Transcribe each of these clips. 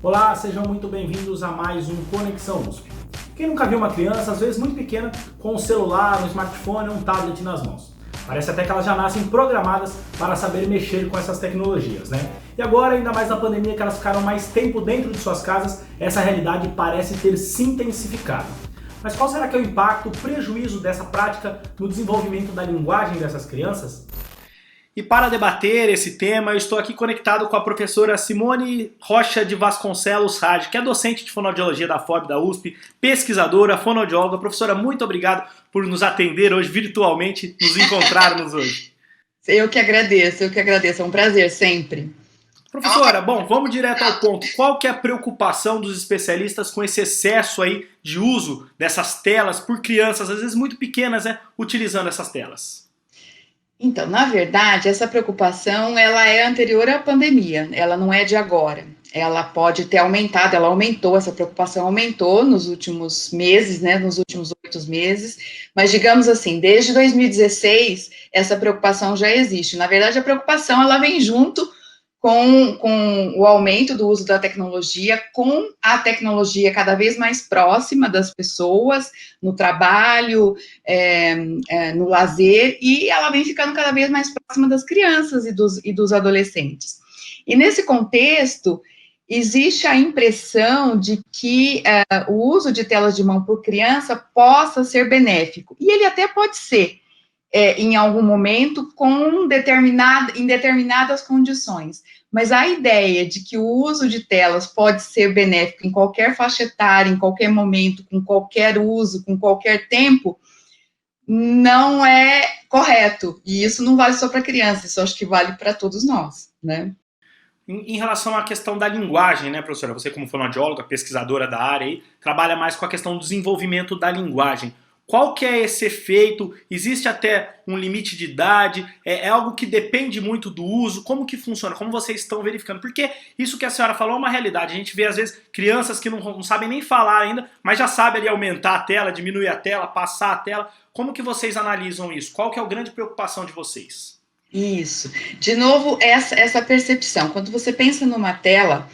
Olá, sejam muito bem-vindos a mais um Conexão USP. Quem nunca viu uma criança, às vezes muito pequena, com um celular, um smartphone ou um tablet nas mãos? Parece até que elas já nascem programadas para saber mexer com essas tecnologias, né? E agora, ainda mais na pandemia, que elas ficaram mais tempo dentro de suas casas, essa realidade parece ter se intensificado. Mas qual será que é o impacto, o prejuízo dessa prática no desenvolvimento da linguagem dessas crianças? E para debater esse tema, eu estou aqui conectado com a professora Simone Rocha de Vasconcelos Raj, que é docente de fonoaudiologia da FOB da USP, pesquisadora, fonoaudióloga. Professora, muito obrigado por nos atender hoje virtualmente, nos encontrarmos hoje. Eu que agradeço, é um prazer sempre. Professora, bom, vamos direto ao ponto. Qual que é a preocupação dos especialistas com esse excesso aí de uso dessas telas por crianças, às vezes muito pequenas, né, utilizando essas telas? Então, na verdade, essa preocupação, ela é anterior à pandemia, ela não é de agora. Ela pode ter aumentado, ela aumentou, essa preocupação aumentou nos últimos meses, né, nos últimos 8 meses, mas digamos assim, desde 2016, essa preocupação já existe. Na verdade, a preocupação, ela vem junto com o aumento do uso da tecnologia, com a tecnologia cada vez mais próxima das pessoas, no trabalho, no lazer, e ela vem ficando cada vez mais próxima das crianças e dos adolescentes. E nesse contexto, existe a impressão de que o uso de telas de mão por criança possa ser benéfico, e ele até pode ser, em algum momento, em determinadas condições. Mas a ideia de que o uso de telas pode ser benéfico em qualquer faixa etária, em qualquer momento, com qualquer uso, com qualquer tempo, não é correto. E isso não vale só para criança, isso acho que vale para todos nós, né? Em relação à questão da linguagem, né, professora? Você, como fonoaudióloga, pesquisadora da área, aí, trabalha mais com a questão do desenvolvimento da linguagem. Qual que é esse efeito? Existe até um limite de idade? É algo que depende muito do uso? Como que funciona? Como vocês estão verificando? Porque isso que a senhora falou é uma realidade. A gente vê, às vezes, crianças que não sabem nem falar ainda, mas já sabem ali aumentar a tela, diminuir a tela, passar a tela. Como que vocês analisam isso? Qual que é a grande preocupação de vocês? Isso. De novo, essa percepção. Quando você pensa numa tela,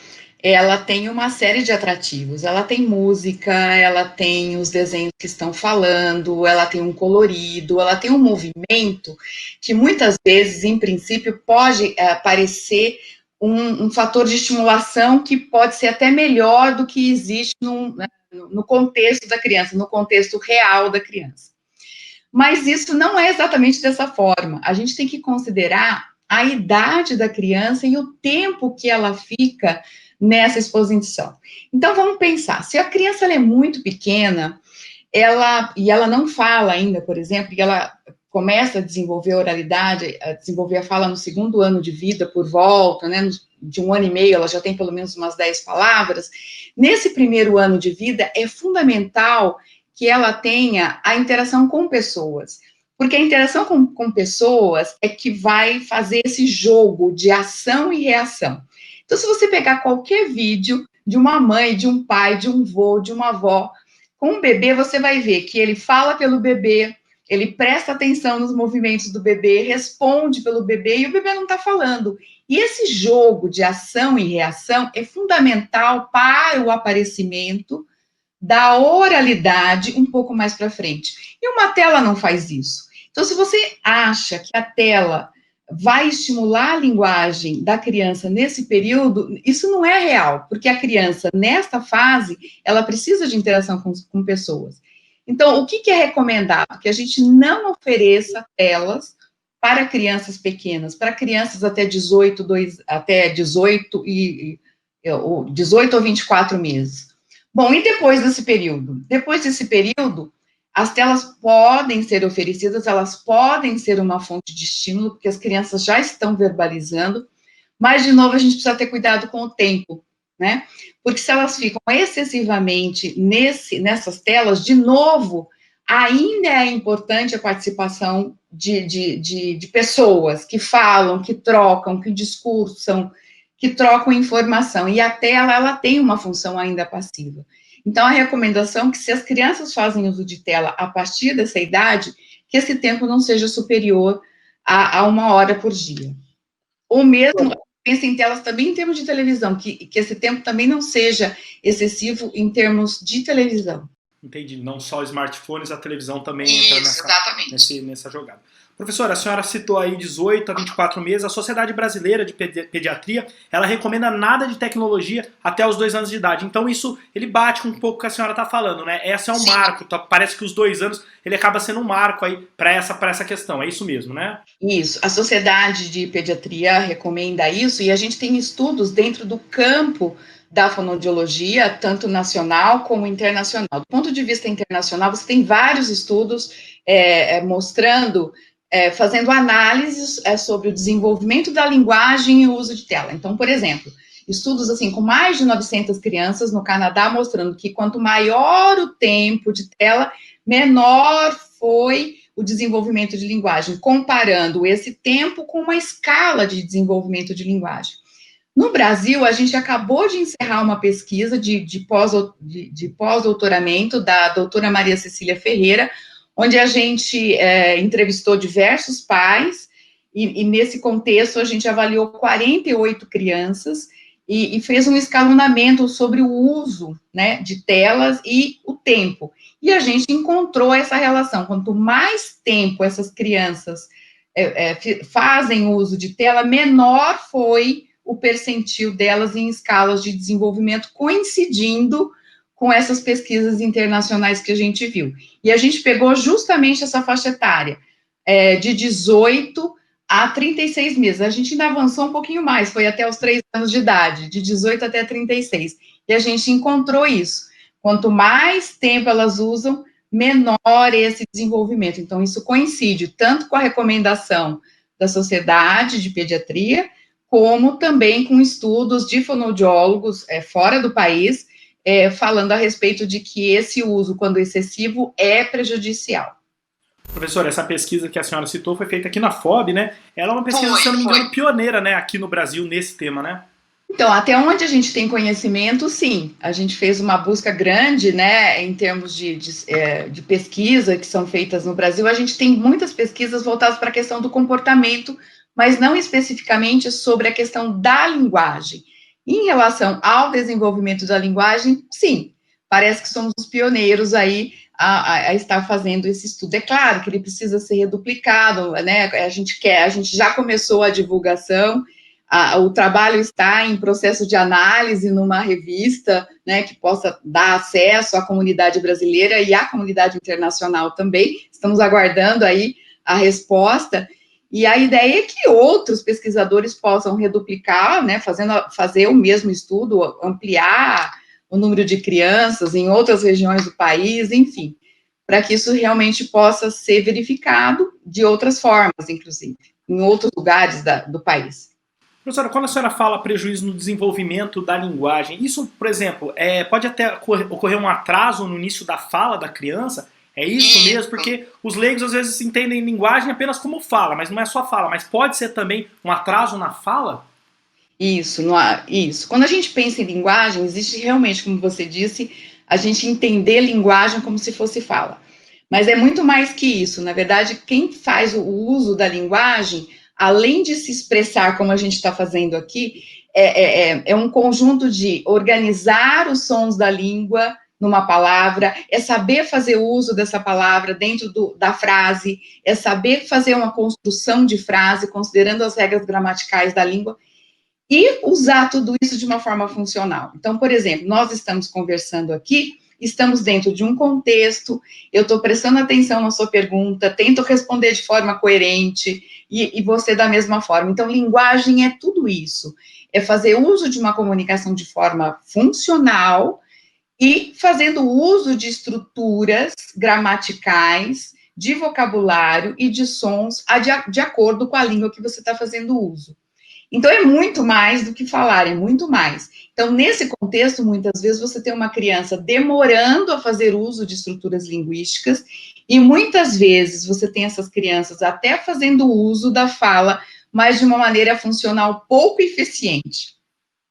ela tem uma série de atrativos. Ela tem música, ela tem os desenhos que estão falando, ela tem um colorido, ela tem um movimento que muitas vezes, em princípio, pode parecer um fator de estimulação que pode ser até melhor do que existe no contexto da criança, no contexto real da criança. Mas isso não é exatamente dessa forma. A gente tem que considerar a idade da criança e o tempo que ela fica nessa exposição. Então, vamos pensar, se a criança é muito pequena, ela não fala ainda, por exemplo, e ela começa a desenvolver a oralidade, a desenvolver a fala no 2º ano de vida, por volta, né, de 1 ano e meio, ela já tem pelo menos umas 10 palavras. Nesse 1º ano de vida, é fundamental que ela tenha a interação com pessoas, porque a interação com pessoas é que vai fazer esse jogo de ação e reação. Então, se você pegar qualquer vídeo de uma mãe, de um pai, de um vô, de uma avó, com um bebê, você vai ver que ele fala pelo bebê, ele presta atenção nos movimentos do bebê, responde pelo bebê e o bebê não está falando. E esse jogo de ação e reação é fundamental para o aparecimento da oralidade um pouco mais para frente. E uma tela não faz isso. Então, se você acha que a tela vai estimular a linguagem da criança nesse período, isso não é real, porque a criança, nesta fase, ela precisa de interação com pessoas. Então, o que é recomendado? Que a gente não ofereça telas para crianças pequenas, para crianças até 18 ou 24 meses. Bom, e depois desse período? Depois desse período, as telas podem ser oferecidas, elas podem ser uma fonte de estímulo, porque as crianças já estão verbalizando, mas, de novo, a gente precisa ter cuidado com o tempo, né? Porque se elas ficam excessivamente nessas telas, de novo, ainda é importante a participação de pessoas que falam, que trocam, que discursam, que trocam informação, e a tela, ela tem uma função ainda passiva. Então, a recomendação é que se as crianças fazem uso de tela a partir dessa idade, que esse tempo não seja superior a 1 hora por dia. Ou mesmo pensa em telas também em termos de televisão, que esse tempo também não seja excessivo em termos de televisão. Entendi. Não só smartphones, a televisão também entra nessa jogada. Professora, a senhora citou aí 18 a 24 meses. A Sociedade Brasileira de Pediatria, ela recomenda nada de tecnologia até os 2 anos de idade. Então isso, ele bate com um pouco o que a senhora está falando, né? Esse é um marco. Parece que os 2 anos, ele acaba sendo um marco aí para essa questão. É isso mesmo, né? Isso. A Sociedade de Pediatria recomenda isso, e a gente tem estudos dentro do campo da fonoaudiologia, tanto nacional como internacional. Do ponto de vista internacional, você tem vários estudos mostrando, fazendo análises sobre o desenvolvimento da linguagem e o uso de tela. Então, por exemplo, estudos assim com mais de 900 crianças no Canadá, mostrando que quanto maior o tempo de tela, menor foi o desenvolvimento de linguagem, comparando esse tempo com uma escala de desenvolvimento de linguagem. No Brasil, a gente acabou de encerrar uma pesquisa de pós-doutoramento da doutora Maria Cecília Ferreira, onde a gente entrevistou diversos pais, e nesse contexto a gente avaliou 48 crianças e fez um escalonamento sobre o uso, né, de telas e o tempo. E a gente encontrou essa relação. Quanto mais tempo essas crianças fazem uso de tela, menor foi o percentil delas em escalas de desenvolvimento, coincidindo com essas pesquisas internacionais que a gente viu. E a gente pegou justamente essa faixa etária, de 18 a 36 meses. A gente ainda avançou um pouquinho mais, foi até os 3 anos de idade, de 18 até 36. E a gente encontrou isso. Quanto mais tempo elas usam, menor esse desenvolvimento. Então, isso coincide tanto com a recomendação da Sociedade de Pediatria, como também com estudos de fonoaudiólogos fora do país, falando a respeito de que esse uso, quando excessivo, é prejudicial. Professora, essa pesquisa que a senhora citou foi feita aqui na FOB, né? Ela é uma pesquisa, se eu não me engano, pioneira, né, aqui no Brasil, nesse tema, né? Então, até onde a gente tem conhecimento, sim. A gente fez uma busca grande, né, em termos de pesquisa que são feitas no Brasil. A gente tem muitas pesquisas voltadas para a questão do comportamento, mas não especificamente sobre a questão da linguagem. Em relação ao desenvolvimento da linguagem, sim, parece que somos os pioneiros aí a estar fazendo esse estudo. É claro que ele precisa ser reduplicado, né? A gente já começou a divulgação, o trabalho está em processo de análise numa revista, né, que possa dar acesso à comunidade brasileira e à comunidade internacional também. Estamos aguardando aí a resposta. E a ideia é que outros pesquisadores possam reduplicar, né, fazer o mesmo estudo, ampliar o número de crianças em outras regiões do país, enfim, para que isso realmente possa ser verificado de outras formas, inclusive, em outros lugares do país. Professora, quando a senhora fala prejuízo no desenvolvimento da linguagem, isso, por exemplo, pode até ocorrer um atraso no início da fala da criança? É isso mesmo? Porque os leigos às vezes entendem linguagem apenas como fala, mas não é só fala, mas pode ser também um atraso na fala? Isso. Quando a gente pensa em linguagem, existe realmente, como você disse, a gente entender linguagem como se fosse fala. Mas é muito mais que isso. Na verdade, quem faz o uso da linguagem, além de se expressar como a gente está fazendo aqui, é um conjunto de organizar os sons da língua numa palavra, é saber fazer uso dessa palavra dentro da frase, é saber fazer uma construção de frase, considerando as regras gramaticais da língua, e usar tudo isso de uma forma funcional. Então, por exemplo, nós estamos conversando aqui, estamos dentro de um contexto, eu estou prestando atenção na sua pergunta, tento responder de forma coerente, e você da mesma forma. Então, linguagem é tudo isso, é fazer uso de uma comunicação de forma funcional e fazendo uso de estruturas gramaticais, de vocabulário e de sons de acordo com a língua que você está fazendo uso. Então, é muito mais do que falar, é muito mais. Então, nesse contexto, muitas vezes você tem uma criança demorando a fazer uso de estruturas linguísticas, e muitas vezes você tem essas crianças até fazendo uso da fala, mas de uma maneira funcional pouco eficiente.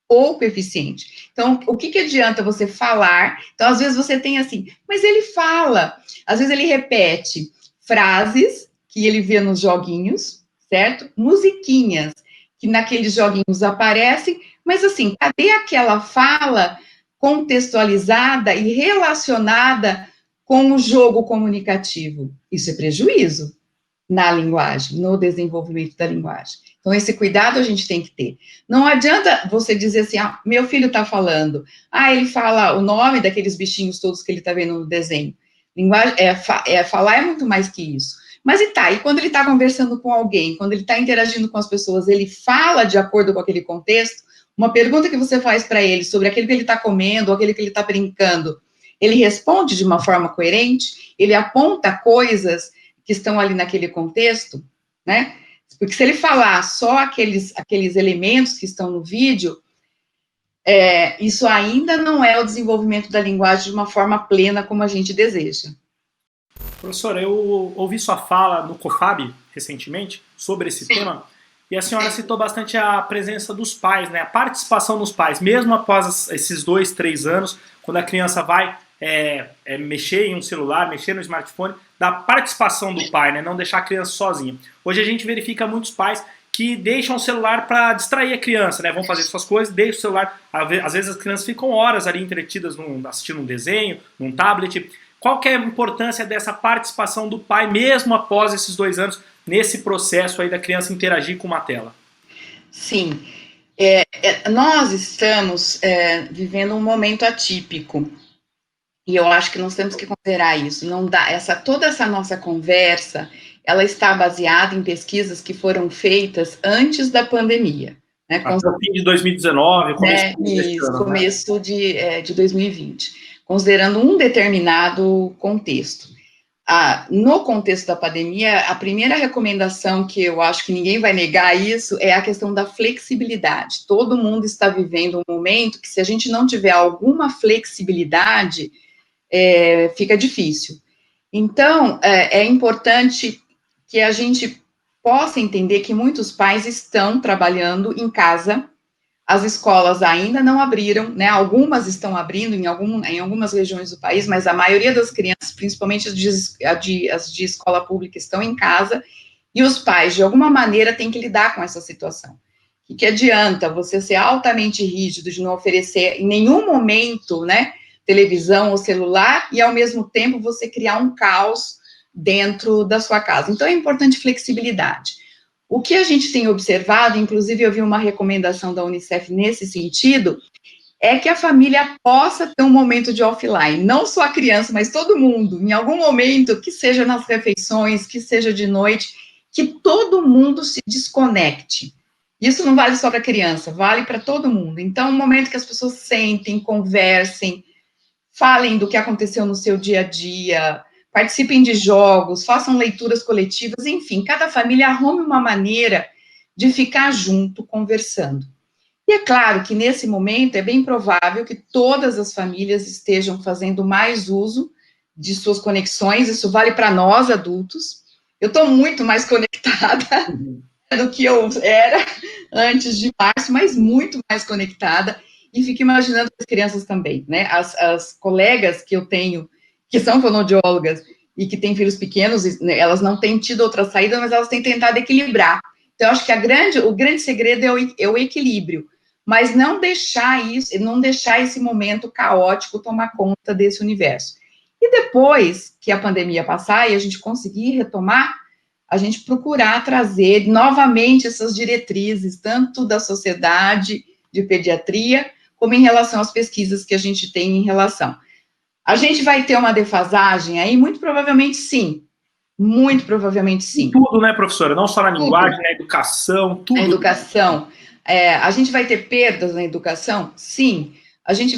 Pouco eficiente. Então, o que adianta você falar? Então, às vezes você tem assim, mas ele fala. Às vezes ele repete frases que ele vê nos joguinhos, certo? Musiquinhas que naqueles joguinhos aparecem, mas assim, cadê aquela fala contextualizada e relacionada com o jogo comunicativo? Isso é prejuízo na linguagem, no desenvolvimento da linguagem. Então, esse cuidado a gente tem que ter. Não adianta você dizer assim, ah, meu filho está falando, ah, ele fala o nome daqueles bichinhos todos que ele está vendo no desenho. Linguagem, falar é muito mais que isso. Mas e quando ele está conversando com alguém, quando ele está interagindo com as pessoas, ele fala de acordo com aquele contexto, uma pergunta que você faz para ele sobre aquele que ele está comendo, ou aquele que ele está brincando, ele responde de uma forma coerente, ele aponta coisas que estão ali naquele contexto, né? Porque se ele falar só aqueles elementos que estão no vídeo, isso ainda não é o desenvolvimento da linguagem de uma forma plena como a gente deseja. Professora, eu ouvi sua fala no COFAB recentemente sobre esse tema, e a senhora citou bastante a presença dos pais, né? A participação dos pais, mesmo após esses 2, 3 anos, quando a criança vai mexer em um celular, mexer no smartphone, da participação do pai, né? Não deixar a criança sozinha. Hoje a gente verifica muitos pais que deixam o celular para distrair a criança, né? Vão fazer suas coisas, deixam o celular. Às vezes as crianças ficam horas ali entretidas assistindo um desenho, num tablet. Qual que é a importância dessa participação do pai, mesmo após esses 2 anos, nesse processo aí da criança interagir com uma tela? Sim, nós estamos vivendo um momento atípico, e eu acho que nós temos que considerar isso. Não dá, toda essa nossa conversa, ela está baseada em pesquisas que foram feitas antes da pandemia. Né, até o fim de 2019, começo de 2020. Considerando um determinado contexto. No contexto da pandemia, a primeira recomendação que eu acho que ninguém vai negar isso é a questão da flexibilidade. Todo mundo está vivendo um momento que, se a gente não tiver alguma flexibilidade, fica difícil. Então, é importante que a gente possa entender que muitos pais estão trabalhando em casa. As escolas ainda não abriram, né? Algumas estão abrindo em algumas regiões do país, mas a maioria das crianças, principalmente as de escola pública, estão em casa, e os pais, de alguma maneira, têm que lidar com essa situação. O que adianta você ser altamente rígido, de não oferecer em nenhum momento, né, televisão ou celular, e ao mesmo tempo você criar um caos dentro da sua casa. Então é importante flexibilidade. O que a gente tem observado, inclusive eu vi uma recomendação da Unicef nesse sentido, é que a família possa ter um momento de offline, não só a criança, mas todo mundo, em algum momento, que seja nas refeições, que seja de noite, que todo mundo se desconecte. Isso não vale só para a criança, vale para todo mundo. Então, um momento que as pessoas sentem, conversem, falem do que aconteceu no seu dia a dia, participem de jogos, façam leituras coletivas, enfim, cada família arrume uma maneira de ficar junto, conversando. E é claro que nesse momento é bem provável que todas as famílias estejam fazendo mais uso de suas conexões, isso vale para nós, adultos. Eu estou muito mais conectada do que eu era antes de março, mas muito mais conectada, e fico imaginando as crianças também, né? As colegas que eu tenho, que são fonoaudiólogas e que têm filhos pequenos, né, elas não têm tido outra saída, mas elas têm tentado equilibrar. Então, eu acho que o grande segredo é o equilíbrio, mas não deixar esse momento caótico tomar conta desse universo. E depois que a pandemia passar e a gente conseguir retomar, a gente procurar trazer novamente essas diretrizes, tanto da sociedade de pediatria, como em relação às pesquisas que a gente tem em relação. A gente vai ter uma defasagem aí? Muito provavelmente sim. Muito provavelmente sim. Tudo, né, professora? Não só na linguagem, na educação, tudo. Na educação. A gente vai ter perdas na educação? Sim. A gente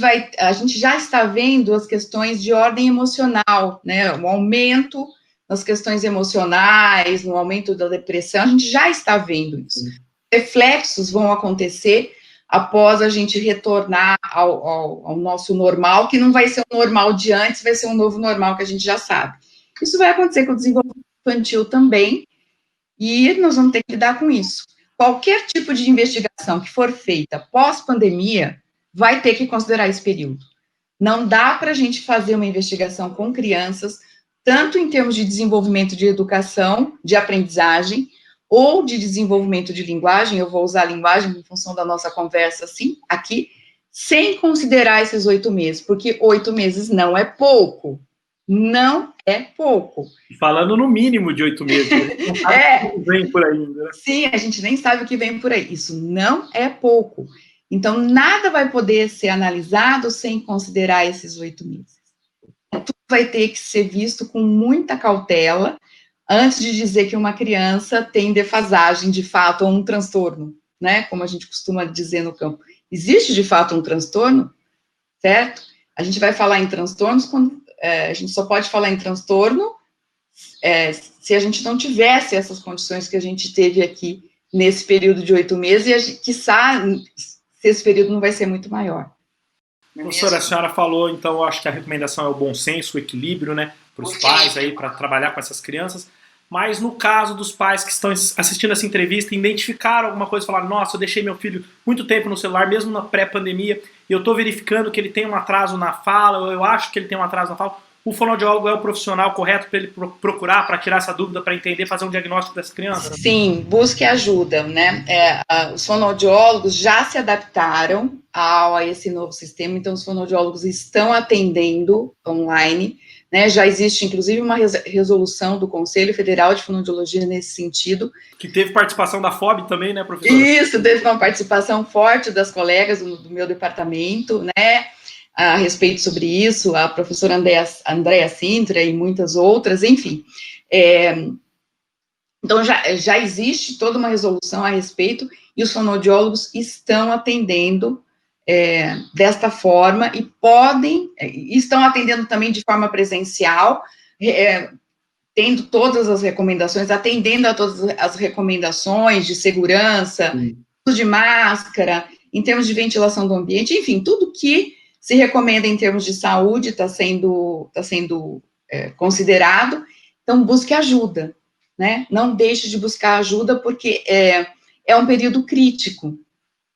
já está vendo as questões de ordem emocional, né? O aumento nas questões emocionais, no aumento da depressão, a gente já está vendo isso. Reflexos vão acontecer após a gente retornar ao nosso normal, que não vai ser o normal de antes, vai ser um novo normal que a gente já sabe. Isso vai acontecer com o desenvolvimento infantil também, e nós vamos ter que lidar com isso. Qualquer tipo de investigação que for feita pós-pandemia vai ter que considerar esse período. Não dá para a gente fazer uma investigação com crianças, tanto em termos de desenvolvimento de educação, de aprendizagem, ou de desenvolvimento de linguagem, eu vou usar a linguagem em função da nossa conversa, assim, aqui, sem considerar esses 8 meses, porque 8 meses não é pouco. Não é pouco. Falando no mínimo de 8 meses, a gente não sabe o que vem por aí ainda. Sim, a gente nem sabe o que vem por aí. Isso não é pouco. Então, nada vai poder ser analisado sem considerar esses 8 meses. Tudo vai ter que ser visto com muita cautela, antes de dizer que uma criança tem defasagem, de fato, ou um transtorno, né? Como a gente costuma dizer no campo. Existe, de fato, um transtorno, certo? A gente vai falar em transtornos quando a gente só pode falar em transtorno se a gente não tivesse essas condições que a gente teve aqui nesse período de 8 meses, e quiçá, se esse período não vai ser muito maior. Professora, a senhora falou, então, eu acho que a recomendação é o bom senso, o equilíbrio, né, para os pais aí, para trabalhar com essas crianças, mas no caso dos pais que estão assistindo essa entrevista, identificaram alguma coisa e falaram, nossa, eu deixei meu filho muito tempo no celular, mesmo na pré-pandemia, e eu estou verificando que ele tem um atraso na fala, ou eu acho que ele tem um atraso na fala, o fonoaudiólogo é o profissional correto para ele procurar, para tirar essa dúvida, para entender, fazer um diagnóstico dessa criança? Sim, busque ajuda, né? Os fonoaudiólogos já se adaptaram a esse novo sistema, então os fonoaudiólogos estão atendendo online, né? Já existe, inclusive, uma resolução do Conselho Federal de Fonoaudiologia nesse sentido. Que teve participação da FOB também, né, professora? Isso, teve uma participação forte das colegas do meu departamento, né? A respeito sobre isso, a professora Andréa Sintra e muitas outras, enfim. Então, já existe toda uma resolução a respeito, e os fonoaudiólogos estão atendendo desta forma, e estão atendendo também de forma presencial, tendo todas as recomendações, atendendo a todas as recomendações de segurança, uso de máscara, em termos de ventilação do ambiente, enfim, tudo que se recomenda em termos de saúde está sendo considerado. Então, busque ajuda, né? Não deixe de buscar ajuda, porque é um período crítico.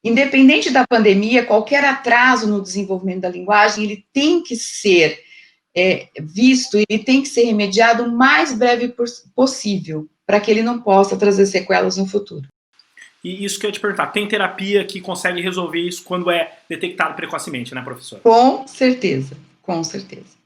Independente da pandemia, qualquer atraso no desenvolvimento da linguagem, ele tem que ser visto, ele tem que ser remediado o mais breve possível, para que ele não possa trazer sequelas no futuro. E isso que eu ia te perguntar, tem terapia que consegue resolver isso quando é detectado precocemente, né, professora? Com certeza, com certeza.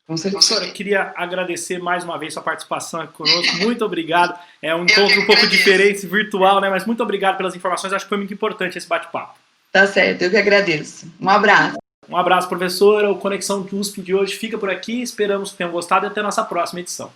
Professora, eu queria agradecer mais uma vez sua participação aqui conosco, muito obrigado. É um encontro um pouco diferente, virtual, né, mas muito obrigado pelas informações, acho que foi muito importante esse bate-papo. Tá certo, eu que agradeço. Um abraço. Um abraço, professora. O Conexão USP de hoje fica por aqui, esperamos que tenham gostado e até a nossa próxima edição.